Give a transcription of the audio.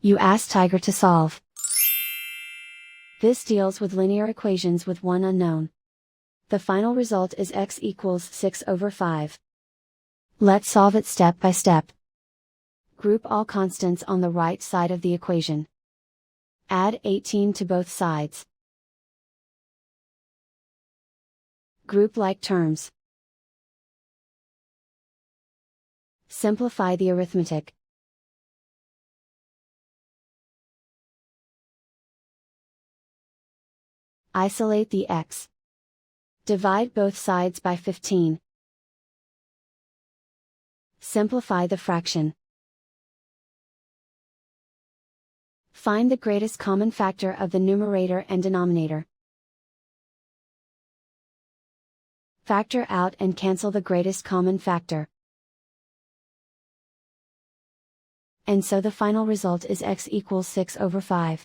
You ask Tiger to solve. This deals with linear equations with one unknown. The final result is x equals 6/5. Let's solve it step by step. Group all constants on the right side of the equation. Add 18 to both sides. Group like terms. Simplify the arithmetic. Isolate the x. Divide both sides by 15. Simplify the fraction. Find the greatest common factor of the numerator and denominator. Factor out and cancel the greatest common factor. And so the final result is x equals 6/5.